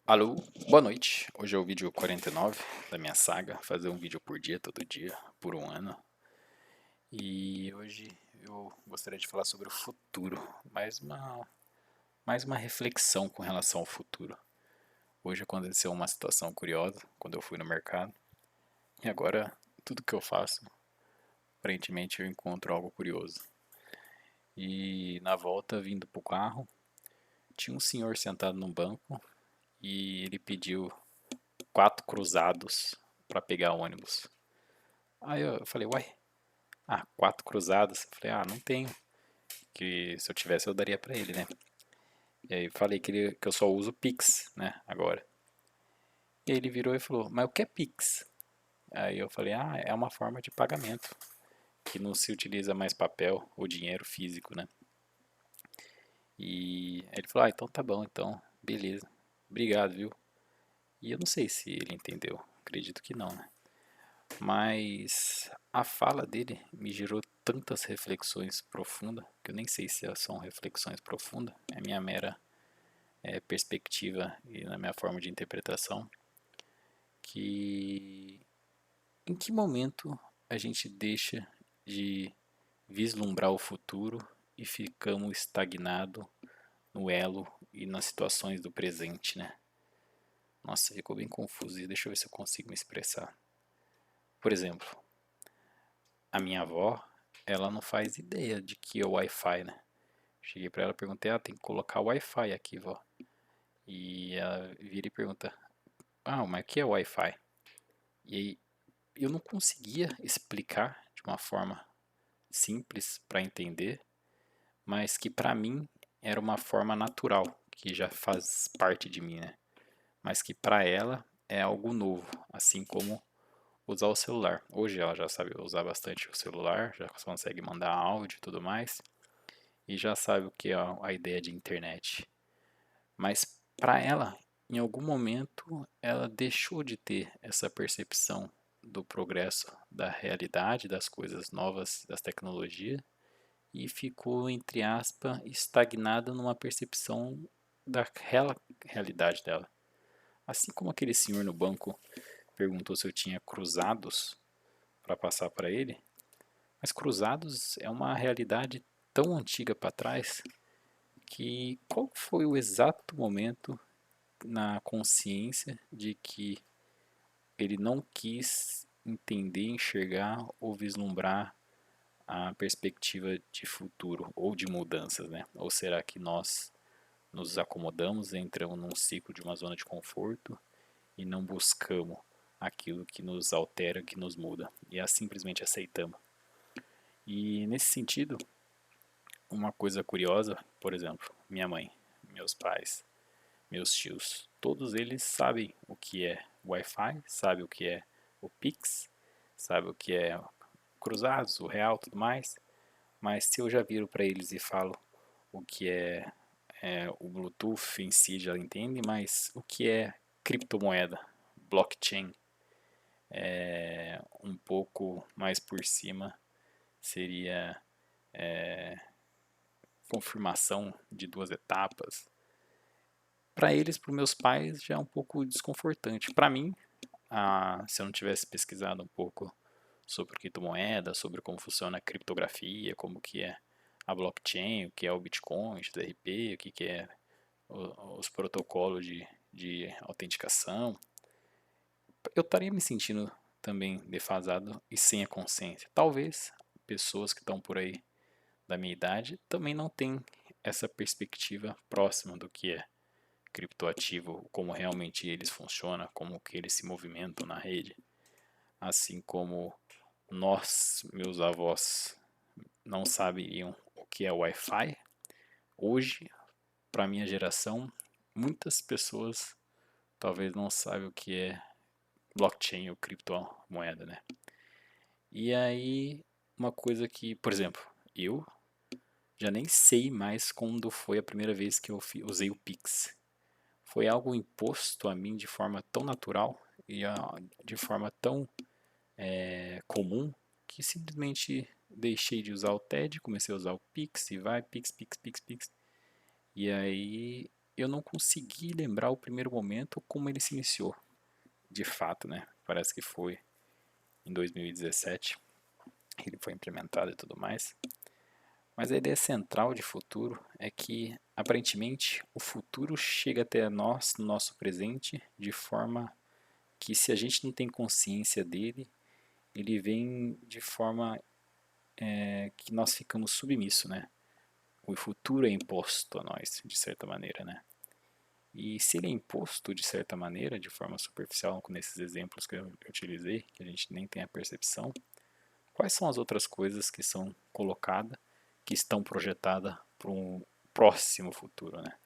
Alô, boa noite. Hoje é o vídeo 49 da minha saga, fazer um vídeo por dia, todo dia, por um ano. E hoje eu gostaria de falar sobre o futuro, mais uma reflexão com relação ao futuro. Hoje aconteceu uma situação curiosa quando eu fui no mercado, e agora tudo que eu faço, aparentemente eu encontro algo curioso. E na volta, vindo pro carro, tinha um senhor sentado num banco e ele pediu 4 cruzados para pegar ônibus. Aí eu falei, uai, 4 cruzados? Eu falei, não tenho. Que se eu tivesse eu daria pra ele, né? E aí eu falei que eu só uso Pix, né, agora. E aí ele virou e falou, mas o que é Pix? Aí eu falei, é uma forma de pagamento, que não se utiliza mais papel ou dinheiro físico, né? E aí ele falou, então tá bom, então, beleza. Obrigado, viu? E eu não sei se ele entendeu, acredito que não, né? Mas a fala dele me gerou tantas reflexões profundas, que eu nem sei se são reflexões profundas, é minha mera perspectiva e na minha forma de interpretação, que em que momento a gente deixa de vislumbrar o futuro e ficamos estagnados no elo e nas situações do presente, né? Nossa, ficou bem confuso e deixa eu ver se eu consigo me expressar. Por exemplo, a minha avó, ela não faz ideia de que é o Wi-Fi, né? Cheguei pra ela e perguntei, tem que colocar o Wi-Fi aqui, vó. E ela vira e pergunta, mas o que é o Wi-Fi? E aí eu não conseguia explicar de uma forma simples para entender, mas que para mim era uma forma natural, que já faz parte de mim, né? Mas que para ela é algo novo, assim como usar o celular. Hoje ela já sabe usar bastante o celular, já consegue mandar áudio e tudo mais, e já sabe o que é a ideia de internet. Mas para ela, em algum momento, ela deixou de ter essa percepção do progresso da realidade, das coisas novas, das tecnologias, e ficou, entre aspas, estagnada numa percepção da realidade dela. Assim como aquele senhor no banco perguntou se eu tinha cruzados para passar para ele, mas cruzados é uma realidade tão antiga para trás que qual foi o exato momento na consciência de que ele não quis entender, enxergar ou vislumbrar a perspectiva de futuro ou de mudanças, né? Ou será que nós nos acomodamos, entramos num ciclo de uma zona de conforto e não buscamos aquilo que nos altera, que nos muda e simplesmente aceitamos? E nesse sentido, uma coisa curiosa, por exemplo, minha mãe, meus pais, meus tios, todos eles sabem o que é Wi-Fi, sabem o que é o Pix, sabem o que é cruzados, o real, tudo mais. Mas se eu já viro para eles e falo o que é o Bluetooth em si, já entende, mas o que é criptomoeda, blockchain, um pouco mais por cima seria confirmação de 2 etapas. Para eles, para os meus pais, já é um pouco desconfortante. Para mim, se eu não tivesse pesquisado um pouco sobre criptomoeda, sobre como funciona a criptografia, como que é a blockchain, o que é o Bitcoin, o XRP, o que é os protocolos de autenticação, eu estaria me sentindo também defasado e sem a consciência. Talvez pessoas que estão por aí da minha idade também não têm essa perspectiva próxima do que é criptoativo, como realmente eles funcionam, como que eles se movimentam na rede, assim como nós, meus avós, não sabiam o que é Wi-Fi. Hoje, para minha geração, muitas pessoas talvez não saibam o que é blockchain ou criptomoeda, né? E aí, uma coisa que, por exemplo, eu já nem sei mais quando foi a primeira vez que eu usei o Pix. Foi algo imposto a mim de forma tão natural e de forma tão comum que simplesmente deixei de usar o TED, comecei a usar o Pix e vai, Pix, Pix, Pix, Pix. E aí eu não consegui lembrar o primeiro momento como ele se iniciou, de fato, né? Parece que foi em 2017, ele foi implementado e tudo mais. Mas a ideia central de futuro é que, aparentemente, o futuro chega até nós, no nosso presente, de forma que, se a gente não tem consciência dele, ele vem de forma que nós ficamos submissos, né? O futuro é imposto a nós, de certa maneira, né? E se ele é imposto de certa maneira, de forma superficial, nesses exemplos que eu utilizei, que a gente nem tem a percepção, quais são as outras coisas que são colocadas, que estão projetadas para um próximo futuro, né?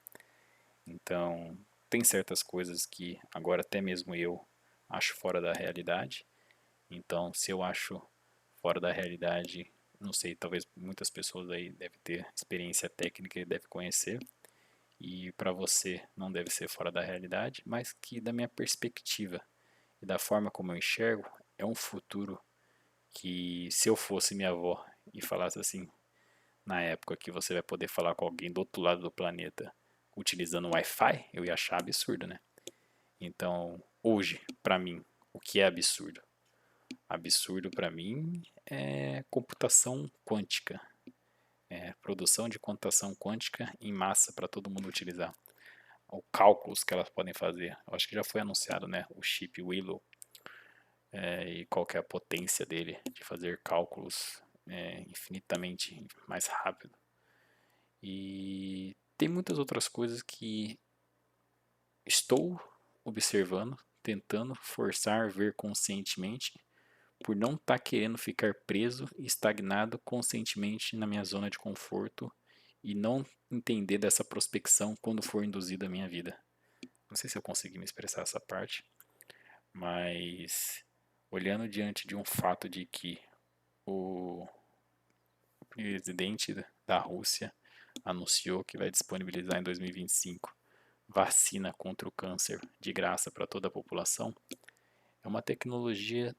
Então, tem certas coisas que agora até mesmo eu acho fora da realidade. Então, se eu acho fora da realidade, não sei, talvez muitas pessoas aí devem ter experiência técnica e devem conhecer, e para você não deve ser fora da realidade, mas que da minha perspectiva e da forma como eu enxergo, é um futuro que, se eu fosse minha avó e falasse assim, na época que você vai poder falar com alguém do outro lado do planeta utilizando Wi-Fi, eu ia achar absurdo, né? Então, hoje, para mim, o que é absurdo? Absurdo para mim é computação quântica, produção de computação quântica em massa para todo mundo utilizar. Os cálculos que elas podem fazer. Eu acho que já foi anunciado, né, o chip Willow, e qual que é a potência dele de fazer cálculos infinitamente mais rápido. E tem muitas outras coisas que estou observando, tentando forçar ver conscientemente, por não estar querendo ficar preso e estagnado conscientemente na minha zona de conforto e não entender dessa prospecção quando for induzida a minha vida. Não sei se eu consegui me expressar essa parte, mas olhando diante de um fato de que o presidente da Rússia anunciou que vai disponibilizar em 2025 vacina contra o câncer de graça para toda a população, é uma tecnologia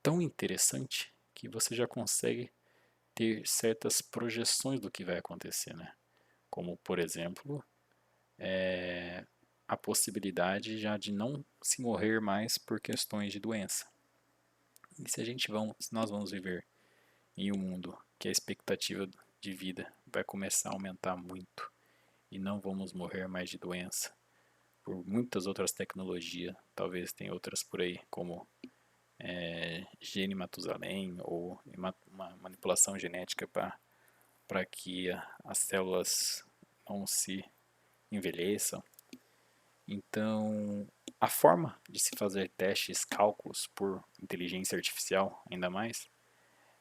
tão interessante que você já consegue ter certas projeções do que vai acontecer, né? Como, por exemplo, a possibilidade já de não se morrer mais por questões de doença. E se nós vamos viver em um mundo que a expectativa de vida vai começar a aumentar muito e não vamos morrer mais de doença por muitas outras tecnologias, talvez tem outras por aí como gene Matusalém ou uma manipulação genética para que as células não se envelheçam. Então, a forma de se fazer testes, cálculos por inteligência artificial, ainda mais,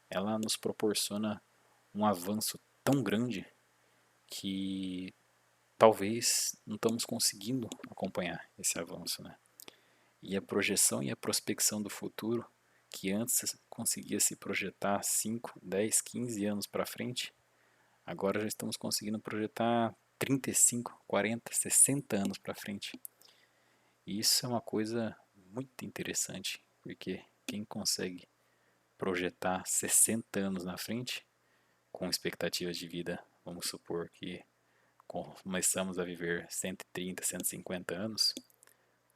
ela nos proporciona um avanço tão grande que talvez não estamos conseguindo acompanhar esse avanço, né? E a projeção e a prospecção do futuro, que antes conseguia se projetar 5, 10, 15 anos para frente, agora já estamos conseguindo projetar 35, 40, 60 anos para frente. E isso é uma coisa muito interessante, porque quem consegue projetar 60 anos na frente, com expectativas de vida, vamos supor que começamos a viver 130, 150 anos,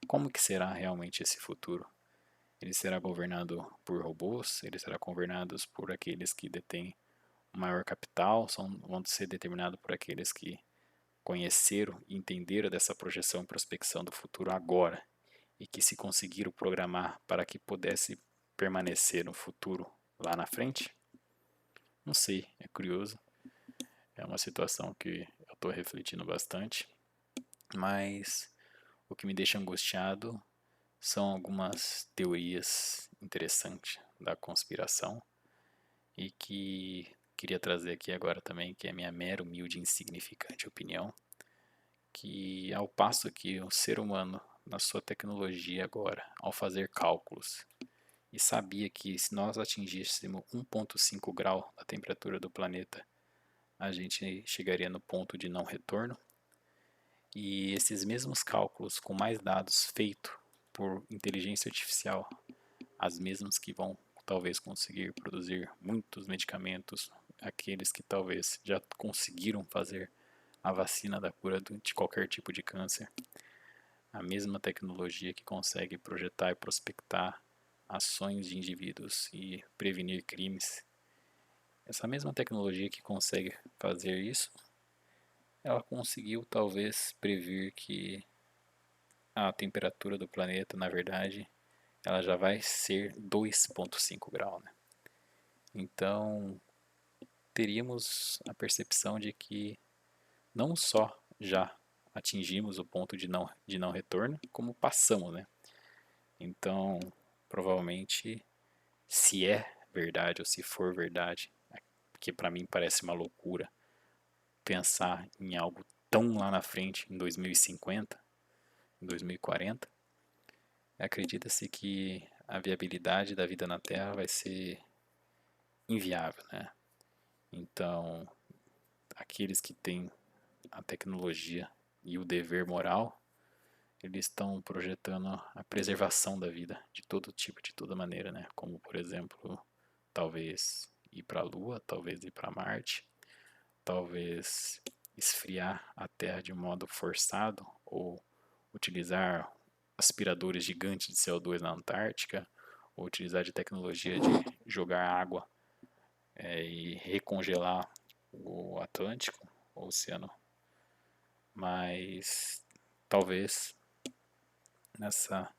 como que será realmente esse futuro? Ele será governado por robôs? Ele será governado por aqueles que detêm o maior capital? Vão ser determinados por aqueles que conheceram e entenderam dessa projeção e prospecção do futuro agora e que se conseguiram programar para que pudesse permanecer no futuro lá na frente? Não sei, é curioso. É uma situação que eu estou refletindo bastante, mas o que me deixa angustiado são algumas teorias interessantes da conspiração e que queria trazer aqui agora também, que é a minha mera, humilde e insignificante opinião, que ao passo que o ser humano, na sua tecnologia agora, ao fazer cálculos, e sabia que se nós atingíssemos 1,5 grau da temperatura do planeta, a gente chegaria no ponto de não retorno, e esses mesmos cálculos com mais dados feitos por inteligência artificial, as mesmas que vão talvez conseguir produzir muitos medicamentos, aqueles que talvez já conseguiram fazer a vacina da cura de qualquer tipo de câncer, a mesma tecnologia que consegue projetar e prospectar ações de indivíduos e prevenir crimes, essa mesma tecnologia que consegue fazer isso, ela conseguiu talvez prever que a temperatura do planeta, na verdade, ela já vai ser 2,5 graus, né? Então, teríamos a percepção de que não só já atingimos o ponto de não retorno, como passamos, né? Então, provavelmente, se é verdade ou se for verdade, porque para mim parece uma loucura pensar em algo tão lá na frente, em 2050, em 2040, acredita-se que a viabilidade da vida na Terra vai ser inviável, né? Então, aqueles que têm a tecnologia e o dever moral, eles estão projetando a preservação da vida de todo tipo, de toda maneira, né? Como, por exemplo, talvez ir para a Lua, talvez ir para Marte, talvez esfriar a Terra de modo forçado ou utilizar aspiradores gigantes de CO2 na Antártica, ou utilizar de tecnologia de jogar água e recongelar o Atlântico, o oceano. Mas talvez nessa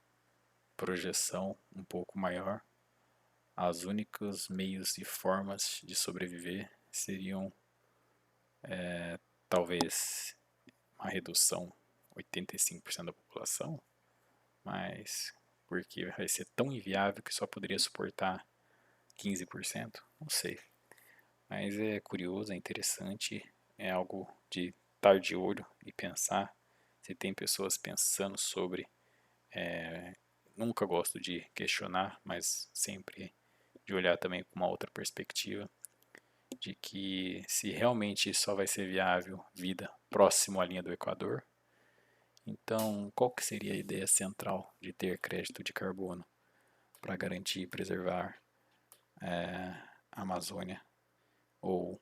projeção um pouco maior, as únicos meios e formas de sobreviver seriam talvez uma redução 85% da população, mas porque vai ser tão inviável que só poderia suportar 15%, não sei. Mas é curioso, é interessante, é algo de estar de olho e pensar. Se tem pessoas pensando sobre, nunca gosto de questionar, mas sempre de olhar também com uma outra perspectiva, de que se realmente só vai ser viável vida próximo à linha do Equador, então qual que seria a ideia central de ter crédito de carbono para garantir e preservar a Amazônia, ou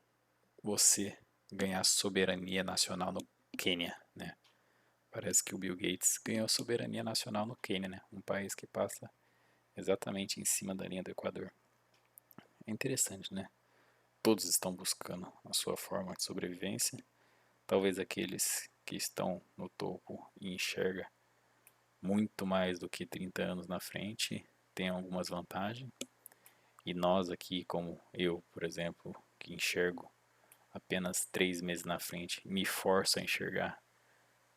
você ganhar soberania nacional no Quênia, né? Parece que o Bill Gates ganhou soberania nacional no Quênia, né? Um país que passa exatamente em cima da linha do Equador. É interessante, né? Todos estão buscando a sua forma de sobrevivência. Talvez aqueles que estão no topo e enxergam muito mais do que 30 anos na frente tenham algumas vantagens. E nós aqui, como eu, por exemplo, que enxergo apenas 3 meses na frente, me forço a enxergar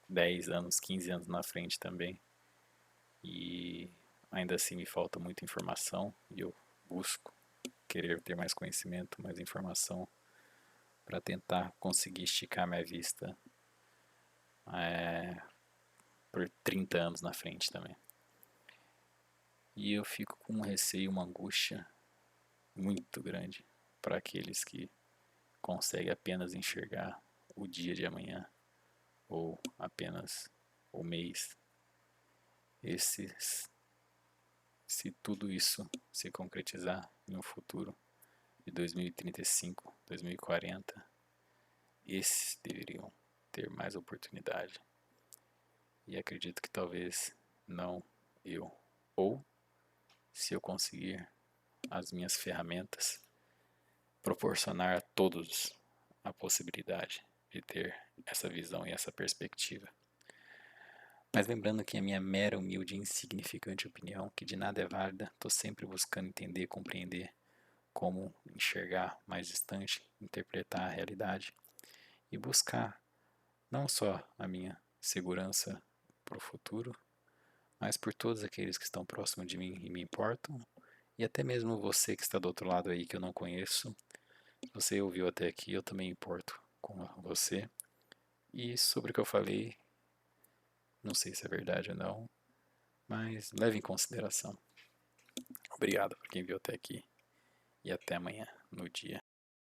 10 anos, 15 anos na frente também. E ainda assim me falta muita informação e eu busco querer ter mais conhecimento, mais informação para tentar conseguir esticar minha vista é, por 30 anos na frente também. E eu fico com um receio, uma angústia muito grande para aqueles que conseguem apenas enxergar o dia de amanhã ou apenas o mês. Esses, se tudo isso se concretizar em um futuro de 2035, 2040, esses deveriam ter mais oportunidade. E acredito que talvez não eu. Ou, se eu conseguir as minhas ferramentas, proporcionar a todos a possibilidade de ter essa visão e essa perspectiva. Mas lembrando que a minha mera, humilde e insignificante opinião, que de nada é válida, estou sempre buscando entender, compreender como enxergar mais distante, interpretar a realidade e buscar não só a minha segurança para o futuro, mas por todos aqueles que estão próximos de mim e me importam, e até mesmo você que está do outro lado aí que eu não conheço. Se você ouviu até aqui, eu também importo com você. E sobre o que eu falei, não sei se é verdade ou não, mas leve em consideração. Obrigado por quem viu até aqui e até amanhã, no dia